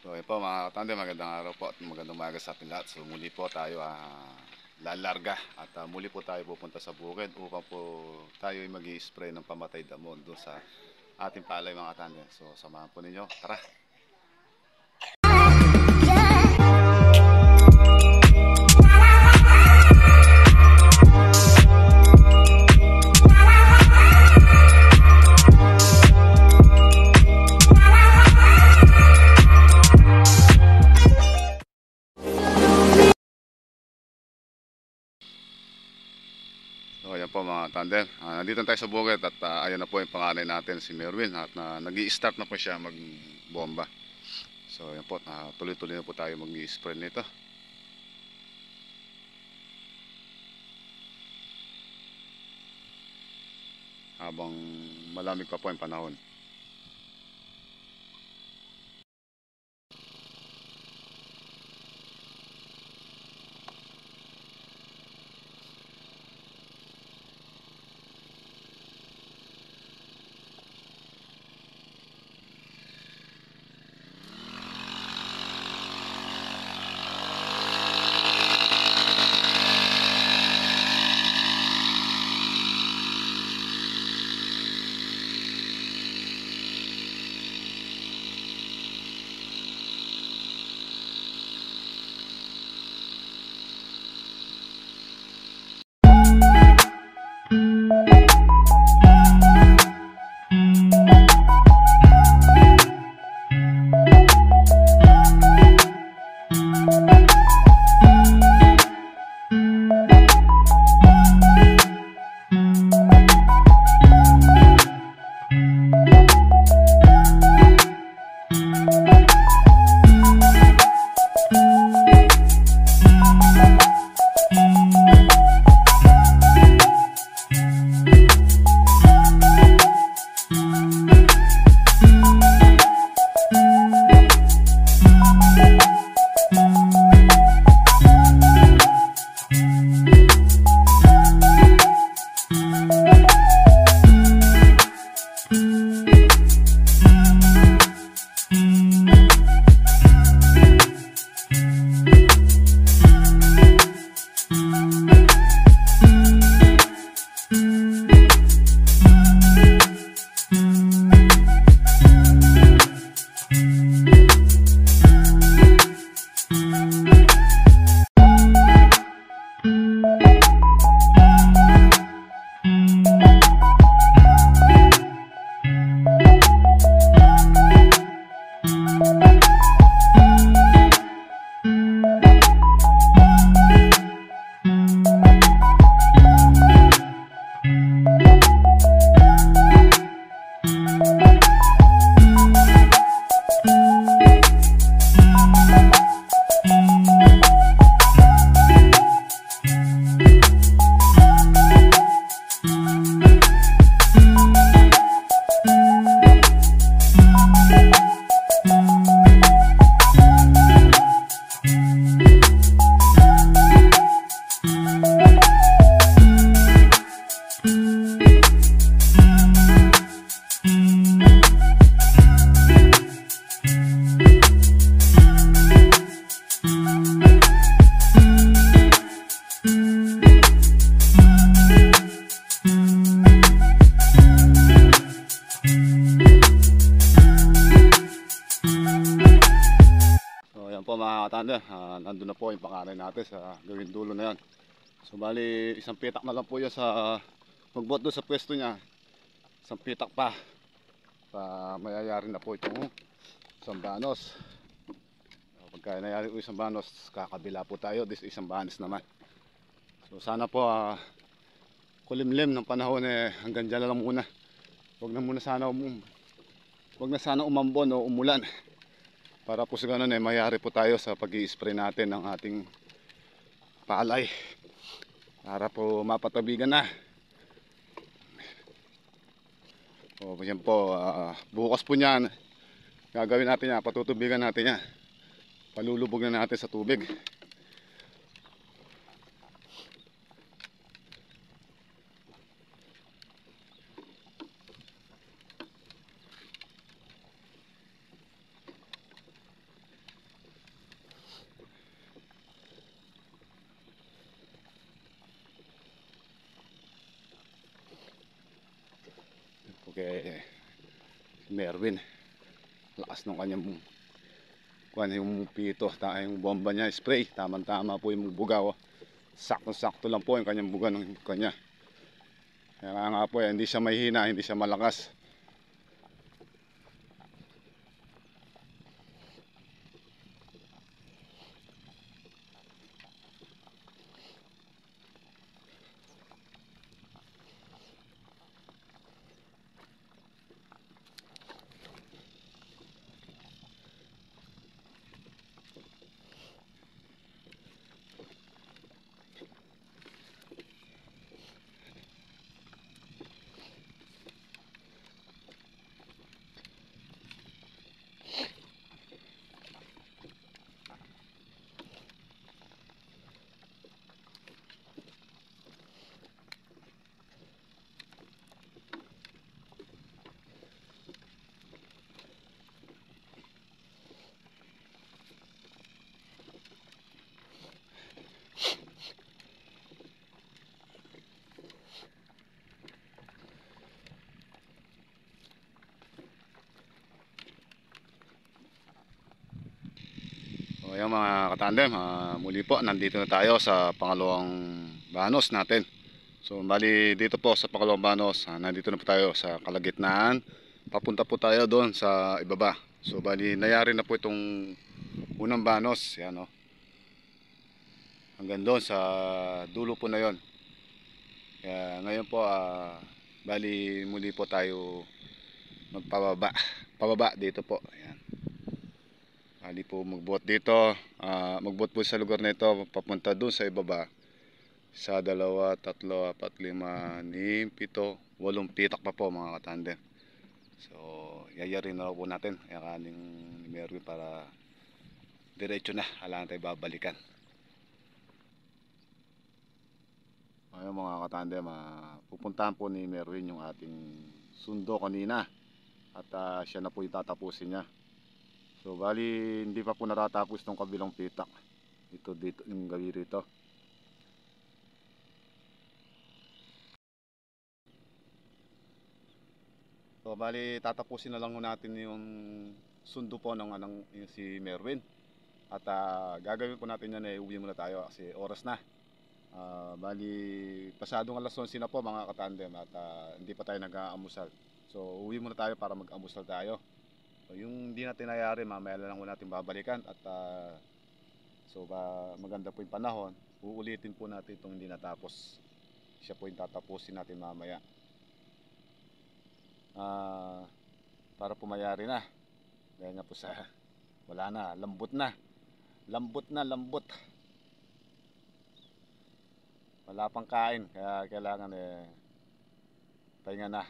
So yun po mga katanda, magandang araw po at magandang umaga sa ating lahat. So muli po tayo lalarga at muli po tayo pupunta sa bukid upang po tayo ay mag-i-spray ng pamatay damo doon sa ating palay mga katanda. So samahan po ninyo, tara! So ayan po mga tandem, nandito tayo sa bukid at ayan na po yung panganay natin si Merwin at nag-i-start na po siya magbomba. So ayan po, tuloy-tuloy na po tayo mag-i-spray nito habang malamig pa po yung panahon. Po mga katanda, nandun na po yung panganay natin sa gawing dulo na yan. So bali isang pitak na lang po yan sa magbot doon sa pwesto niya. Isang pitak pa mayayari na po itong isang banos. Pagka nayari po isang banos, kakabila po tayo, this isang banos naman. So sana po kulimlim ng panahon hanggang dyan lang muna. Huwag na sana umambon o umulan. Para po sa ganun mayari po tayo sa pag-i-spray natin ng ating palay. Para po mapatabigan na. O yan po, bukas po niyan, gagawin natin yan, patutubigan natin yan. Palulubog na natin sa tubig. kay Merwin. Lakas ng kanyang yung pito, yung bomba niya, spray. Tama-tama po yung bugaw. Sakto-sakto lang po yung kanyang buga ng kanya. Kaya nga po, hindi siya mahina, hindi siya malakas. So ayan mga katandem, muli po nandito na tayo sa pangalawang banos natin. So bali dito po sa pangalawang banos, nandito na po tayo sa kalagitnaan. Papunta po tayo doon sa ibaba. So bali nayari na po itong unang banos, yan o. Hanggang doon sa dulo po na yon. Kaya ngayon po bali muli po tayo pababa dito po. Ayan. Bali po magbuot dito, magbuot po sa lugar na ito papunta doon sa ibaba. Sa 2, 3, 4, 5, 6, 7, 8 pitak pa po mga katandem. So yayarin na po natin kaning ni Merwin para diretso na, wala na tayo babalikan. Ayun mga katandem, pupuntahan po ni Merwin yung ating sundo kanina. At siya na po yung tatapusin niya. So bali hindi pa po natatapos tong kabilang pitak. Ito dito yung gawi rito. So bali tatapusin na lang natin yung sundo po ng yung si Merwin. At gagawin po natin yan, uwi muna tayo kasi oras na. Bali pasadong alas 11 na po mga katandem at hindi pa tayo nag-aamusal. So uwi muna tayo para mag-amusal tayo. So, yung hindi natin nangyari, mamaya lang muna natin babalikan at so maganda po yung panahon, uulitin po natin itong hindi natapos. Siya po yung tatapusin natin mamaya para pumayari na. Dahil nga po sa wala na, lambot, wala pang kain kaya kailangan pahinga na.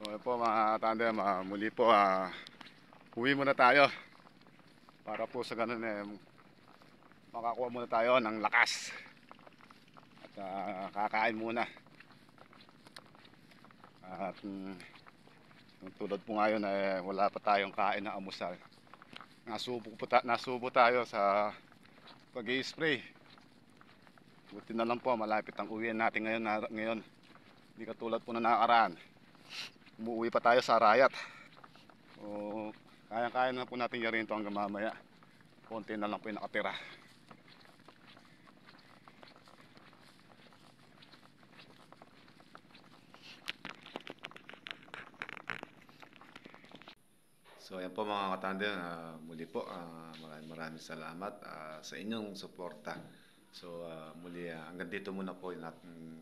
So po mga tandem, muli po uwi muna tayo para po sa ganun makakuha muna tayo ng lakas at kakain muna. At tulad po ngayon wala pa tayong kain na almusal. Nasubo tayo sa pag-i-spray. Buti na lang po malapit ang uwian natin ngayon. Hindi katulad po na nakaraan. Umuwi pa tayo sa Arayat. O kaya na po natin yarin ito hanggang mamaya. Konti na lang po yung nakatira. So ayan po mga katandem, muli po maraming salamat sa inyong suporta. So muli hanggang dito muna po yung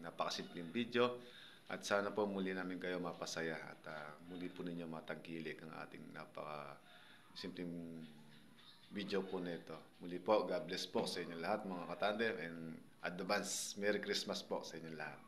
napakasimpleng video at sana po muli namin kayo mapasaya at muli po ninyo matangkilik ang ating napakasimpleng video po nito. Muli po, God bless po sa inyo lahat mga katandem, and advance Merry Christmas po sa inyo lahat.